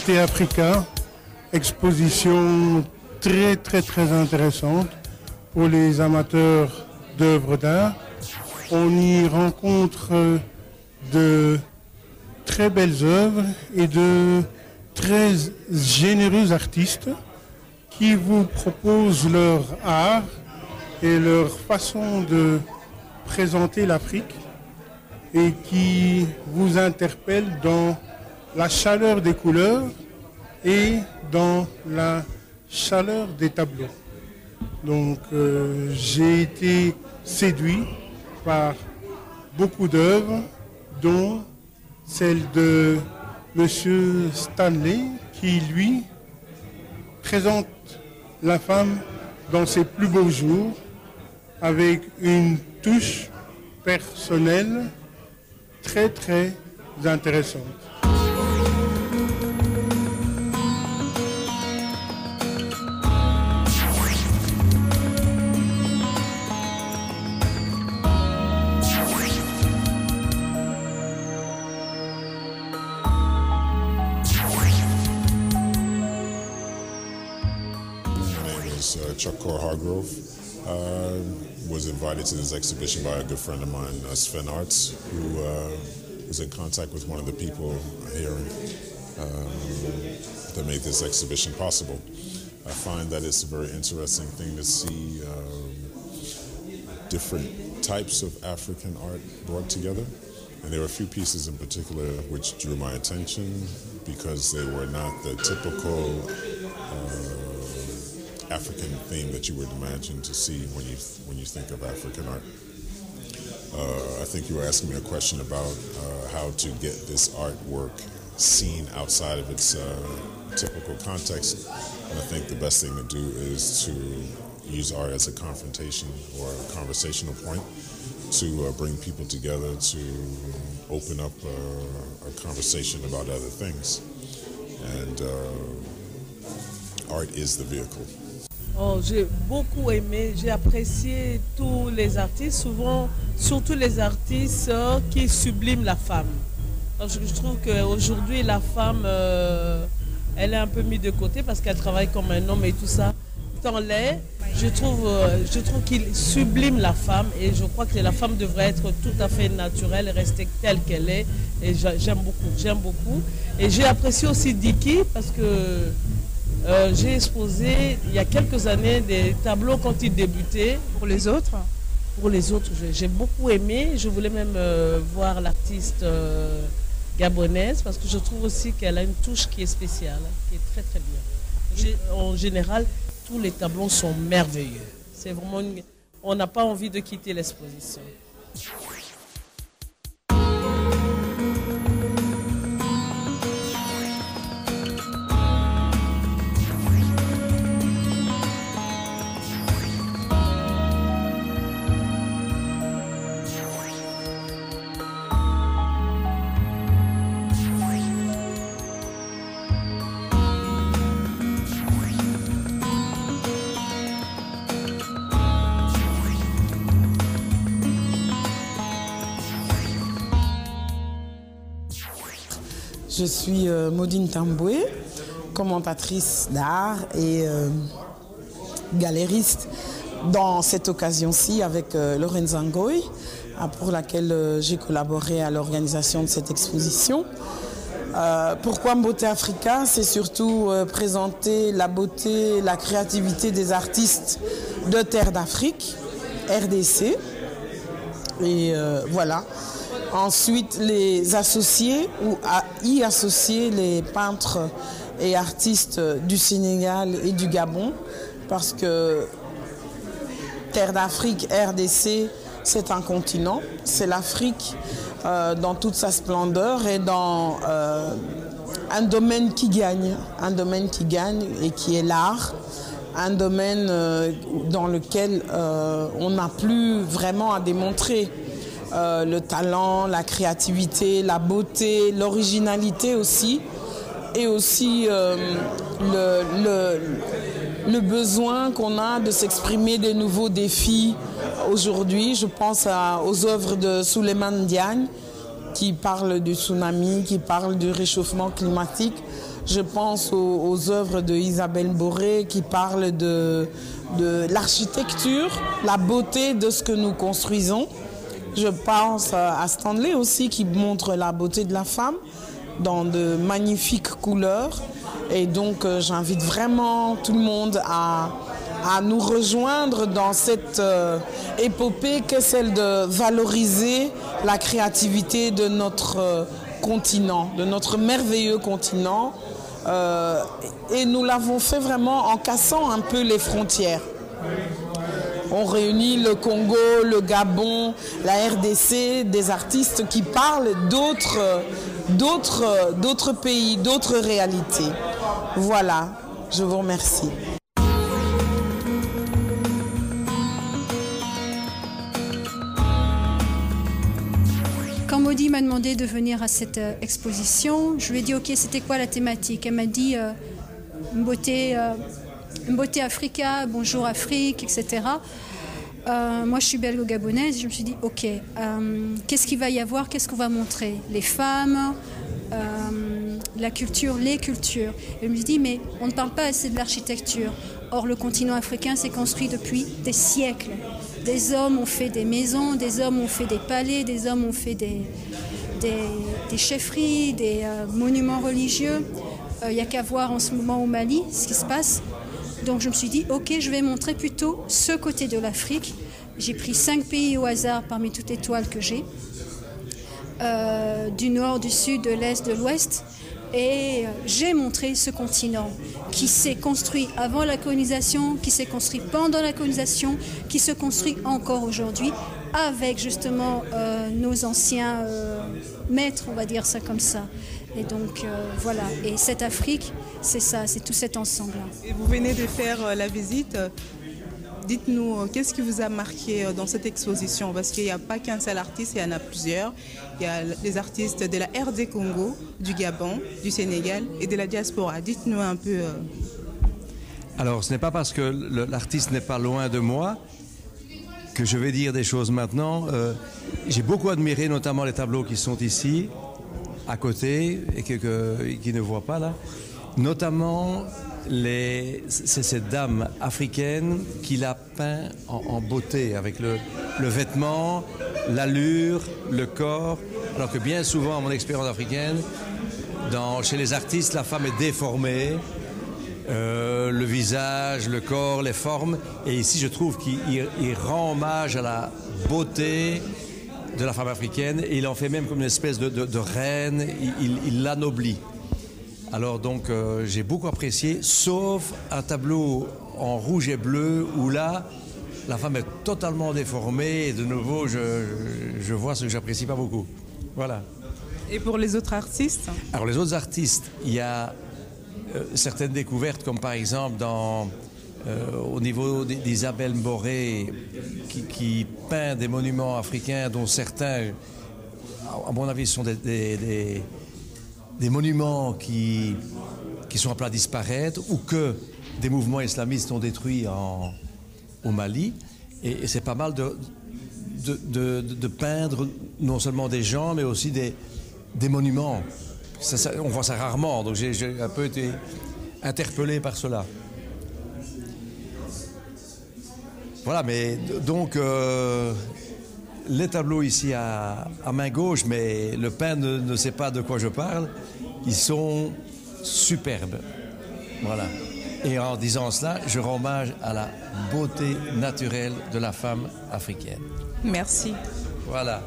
Beauté Africa, exposition très intéressante pour les amateurs d'œuvres d'art. On y rencontre de très belles œuvres et de très généreux artistes qui vous proposent leur art et leur façon de présenter l'Afrique et qui vous interpellent dans la chaleur des couleurs et dans la chaleur des tableaux. Donc j'ai été séduit par beaucoup d'œuvres, dont celle de Monsieur Stanley, qui lui présente la femme dans ses plus beaux jours, avec une touche personnelle très intéressante. Chuck Core Hargrove. Was invited to this exhibition by a good friend of mine, Sven Arts, who was in contact with one of the people here that made this exhibition possible. I find that it's a very interesting thing to see different types of African art brought together. And there were a few pieces in particular which drew my attention because they were not the typical African theme that you would imagine to see when you think of African art. I think you were asking me a question about how to get this artwork seen outside of its typical context. And I think the best thing to do is to use art as a confrontation or a conversational point to bring people together, to open up a conversation about other things. And art is the vehicle. Oh, j'ai beaucoup aimé, j'ai apprécié tous les artistes, souvent, surtout les artistes qui subliment la femme. Parce que je trouve qu'aujourd'hui, la femme, elle est un peu mise de côté parce qu'elle travaille comme un homme et tout ça. Tant l'est, je trouve qu'il sublime la femme et je crois que la femme devrait être tout à fait naturelle et rester telle qu'elle est. Et j'aime beaucoup. Et j'ai apprécié aussi Dicky parce que j'ai exposé il y a quelques années des tableaux quand il débutait. Pour les autres? Pour les autres, j'ai beaucoup aimé. Je voulais même voir l'artiste gabonaise parce que je trouve aussi qu'elle a une touche qui est spéciale, qui est très bien. En général, tous les tableaux sont merveilleux. C'est vraiment on n'a pas envie de quitter l'exposition. Je suis Maudine Tamboué, commentatrice d'art et galériste dans cette occasion-ci avec Lorenza Ngoy, pour laquelle j'ai collaboré à l'organisation de cette exposition. Pourquoi Beauté Africa? C'est surtout présenter la beauté, la créativité des artistes de Terre d'Afrique, RDC. Et voilà. Ensuite, les associer ou y associer les peintres et artistes du Sénégal et du Gabon, parce que Terre d'Afrique, RDC, c'est un continent, c'est l'Afrique dans toute sa splendeur et dans un domaine qui gagne et qui est l'art, un domaine dans lequel on n'a plus vraiment à démontrer le talent, la créativité, la beauté, l'originalité aussi, et aussi le besoin qu'on a de s'exprimer des nouveaux défis aujourd'hui. Je pense aux œuvres de Souleymane Diagne qui parlent du tsunami, qui parlent du réchauffement climatique. Je pense aux œuvres de Isabelle Boré qui parlent de l'architecture, la beauté de ce que nous construisons. Je pense à Stanley aussi qui montre la beauté de la femme dans de magnifiques couleurs. Et donc j'invite vraiment tout le monde à nous rejoindre dans cette épopée qu'est celle de valoriser la créativité de notre continent, de notre merveilleux continent. Et nous l'avons fait vraiment en cassant un peu les frontières. On réunit le Congo, le Gabon, la RDC, des artistes qui parlent d'autres pays, d'autres réalités. Voilà, je vous remercie. Quand Maudie m'a demandé de venir à cette exposition, je lui ai dit ok, c'était quoi la thématique? Elle m'a dit beauté Africa, bonjour Afrique, etc. Moi je suis belgo-gabonaise, je me suis dit ok, qu'est-ce qu'il va y avoir, qu'est-ce qu'on va montrer? Les femmes, la culture, les cultures. Et je me suis dit mais on ne parle pas assez de l'architecture. Or le continent africain s'est construit depuis des siècles. Des hommes ont fait des maisons, des hommes ont fait des palais, des hommes ont fait des chefferies, des monuments religieux. Il n'y a qu'à voir en ce moment au Mali ce qui se passe. Donc je me suis dit, ok, je vais montrer plutôt ce côté de l'Afrique. J'ai pris 5 pays au hasard parmi toutes les toiles que j'ai. Du nord, du sud, de l'est, de l'ouest. Et j'ai montré ce continent qui s'est construit avant la colonisation, qui s'est construit pendant la colonisation, qui se construit encore aujourd'hui avec justement nos anciens maîtres, on va dire ça comme ça. Et donc voilà, et cette Afrique, c'est ça, c'est tout cet ensemble-là. Et vous venez de faire la visite. Dites-nous, qu'est-ce qui vous a marqué dans cette exposition? Parce qu'il n'y a pas qu'un seul artiste, il y en a plusieurs. Il y a les artistes de la RD Congo, du Gabon, du Sénégal et de la diaspora. Dites-nous un peu. Alors, ce n'est pas parce que l'artiste n'est pas loin de moi que je vais dire des choses maintenant. J'ai beaucoup admiré notamment les tableaux qui sont ici, à côté, et qui ne voient pas là. Notamment, c'est cette dame africaine qui l'a peint en beauté, avec le vêtement, l'allure, le corps, alors que bien souvent, à mon expérience africaine, chez les artistes, la femme est déformée, le visage, le corps, les formes, et ici je trouve qu'il rend hommage à la beauté de la femme africaine, et il en fait même comme une espèce de reine, il l'anoblit. Alors donc j'ai beaucoup apprécié, sauf un tableau en rouge et bleu où là, la femme est totalement déformée et de nouveau, je vois ce que j'apprécie pas beaucoup. Voilà. Et pour les autres artistes? Alors les autres artistes, il y a certaines découvertes comme par exemple au niveau d'Isabelle Boré qui peint des monuments africains dont certains, à mon avis, sont des monuments qui sont appelés à disparaître ou que des mouvements islamistes ont détruits au Mali. Et c'est pas mal de peindre non seulement des gens, mais aussi des monuments. On voit ça rarement, donc j'ai un peu été interpellé par cela. Voilà, mais donc les tableaux ici à main gauche, mais le peintre ne sait pas de quoi je parle, ils sont superbes. Voilà. Et en disant cela, je rends hommage à la beauté naturelle de la femme africaine. Merci. Voilà.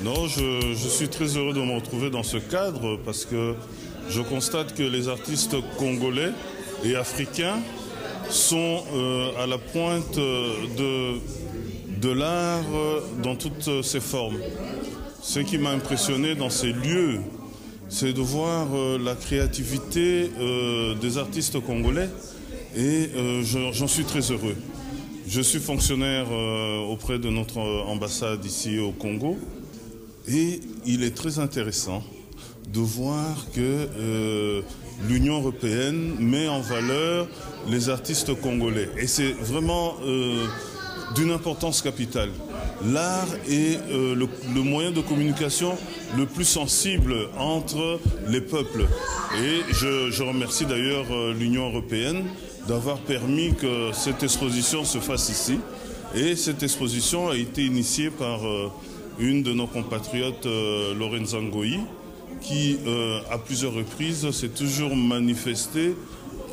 Non, je suis très heureux de me retrouver dans ce cadre parce que je constate que les artistes congolais et africains sont à la pointe de l'art dans toutes ses formes. Ce qui m'a impressionné dans ces lieux, c'est de voir la créativité des artistes congolais et j'en suis très heureux. Je suis fonctionnaire auprès de notre ambassade ici au Congo et il est très intéressant de voir que l'Union européenne met en valeur les artistes congolais. Et c'est vraiment d'une importance capitale. L'art est le moyen de communication le plus sensible entre les peuples. Et je remercie d'ailleurs l'Union européenne d'avoir permis que cette exposition se fasse ici. Et cette exposition a été initiée par une de nos compatriotes, Lorenza Ngoyi, qui à plusieurs reprises s'est toujours manifestée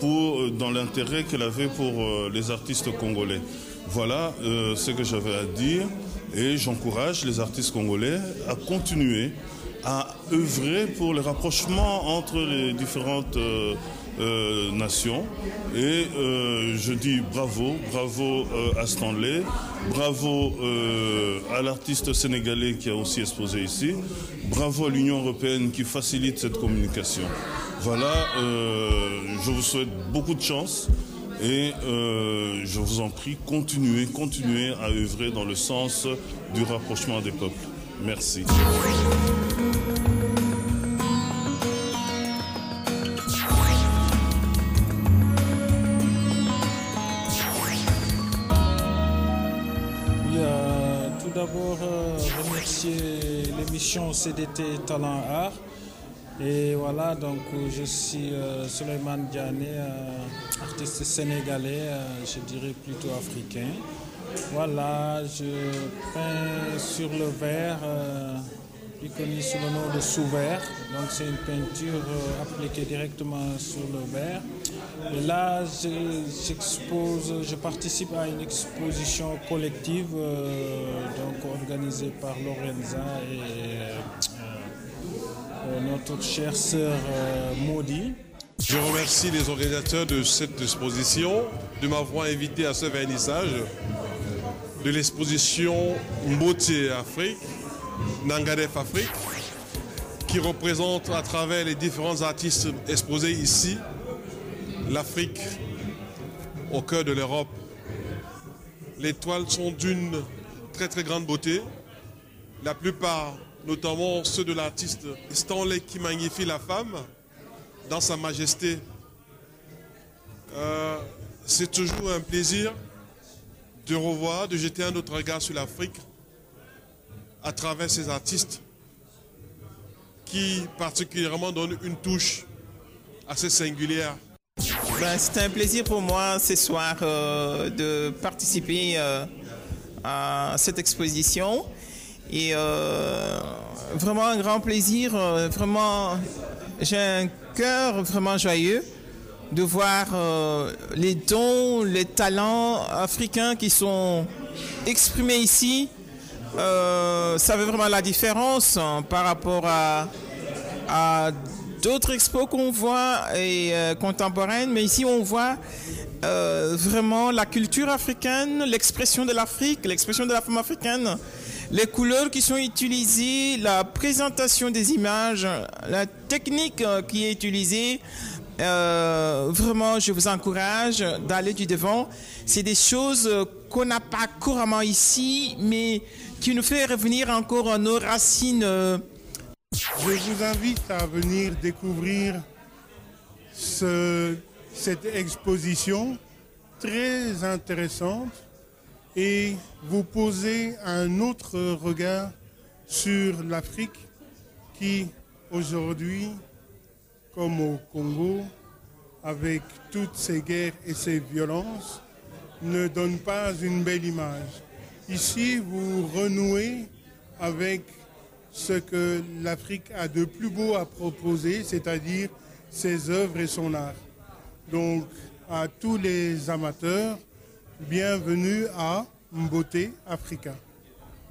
dans l'intérêt qu'elle avait pour les artistes congolais. Voilà ce que j'avais à dire et j'encourage les artistes congolais à continuer à œuvrer pour le rapprochement entre les différentes nations. Et je dis bravo à Stanley, bravo à l'artiste sénégalais qui a aussi exposé ici, bravo à l'Union européenne qui facilite cette communication. Voilà, je vous souhaite beaucoup de chance. Et je vous en prie, continuez à œuvrer dans le sens du rapprochement des peuples. Merci. Oui, tout d'abord, remercier l'émission CDT Talent Art. Et voilà, donc je suis Souleymane Diané, artiste sénégalais, je dirais plutôt africain. Voilà, je peins sur le verre, plus connu sous le nom de sous-verre. Donc c'est une peinture appliquée directement sur le verre. Et là, je participe à une exposition collective donc organisée par Lorenza et notre chère sœur Maudie. Je remercie les organisateurs de cette exposition de m'avoir invité à ce vernissage de l'exposition Mboté Afrique, Nangadef Afrique, qui représente à travers les différents artistes exposés ici, l'Afrique au cœur de l'Europe. Les toiles sont d'une très très grande beauté. La plupart, notamment ceux de l'artiste Stanley qui magnifie la femme dans sa majesté. C'est toujours un plaisir de revoir, de jeter un autre regard sur l'Afrique à travers ces artistes qui particulièrement donnent une touche assez singulière. C'est un plaisir pour moi ce soir de participer à cette exposition. Et vraiment un grand plaisir, vraiment j'ai un cœur vraiment joyeux de voir les dons, les talents africains qui sont exprimés ici. Ça fait vraiment la différence par rapport à d'autres expos qu'on voit et contemporaines, mais ici on voit vraiment la culture africaine, l'expression de l'Afrique, l'expression de la femme africaine. Les couleurs qui sont utilisées, la présentation des images, la technique qui est utilisée, vraiment je vous encourage d'aller du devant. C'est des choses qu'on n'a pas couramment ici, mais qui nous fait revenir encore à nos racines. Je vous invite à venir découvrir cette exposition très intéressante et vous poser un autre regard sur l'Afrique qui, aujourd'hui, comme au Congo, avec toutes ces guerres et ces violences, ne donne pas une belle image. Ici, vous renouez avec ce que l'Afrique a de plus beau à proposer, c'est-à-dire ses œuvres et son art. Donc, à tous les amateurs, bienvenue à Mboté Africa.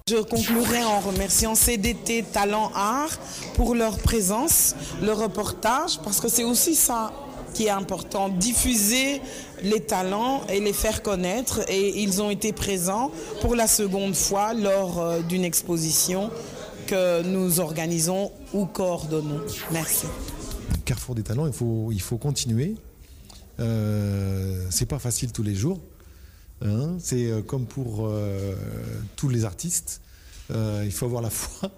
Je conclurai en remerciant CDT Talent Art pour leur présence, leur reportage, parce que c'est aussi ça qui est important, diffuser les talents et les faire connaître. Et ils ont été présents pour la seconde fois lors d'une exposition que nous organisons ou coordonnons. Merci. Carrefour des talents, il faut continuer. C'est pas facile tous les jours. Hein, c'est comme pour tous les artistes. Il faut avoir la foi.